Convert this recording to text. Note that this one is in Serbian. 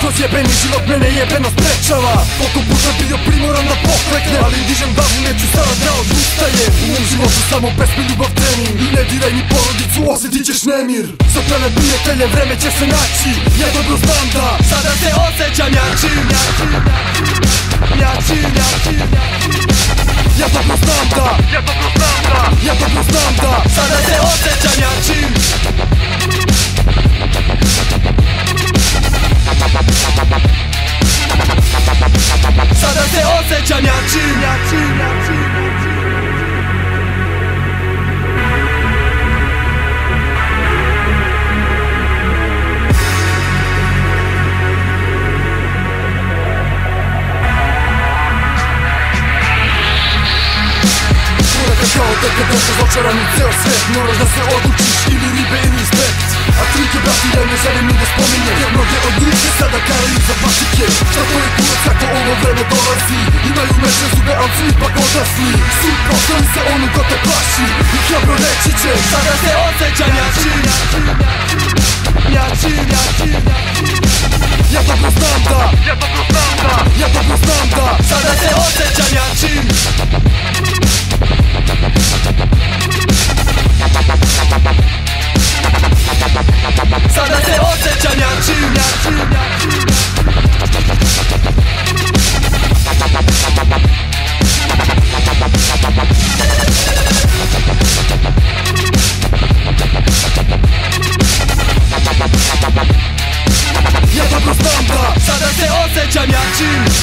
Kroz jebeni život mene jebeno sprečava. Koliko puta bio primoran da pokleknem, ali dižem glavu, neću stara da odustajem. U mom životu samo pesme, ljubav, trening. I ne diraj mi porodicu, osjetit ćeš nemir. Za prve prijatelje vreme će se naći. Ja dobro znam da sada se osjećam jači. Ja dobro znam da sada se osjećam jači. Sada se osjećam jači. Kao tebe došlo začarani ceo svet. Moraš da se odlučiš, ili ribe ili respekt. A trike brati ja ne želim ni da spominjem, jer mnoge od njih se sada karaju za patike. Šta to je kurac kako ovo vreme dolazi? Imaju mečne zube, ali su ipak odrasli. Svi postoji se onu ko te plaši. I hrabro reći će, sada se osjećam jači. Ja dobro znam da sada se osjećam jači. Sada se osjećam jači. Ja dobro znam da sada se osjećam jači.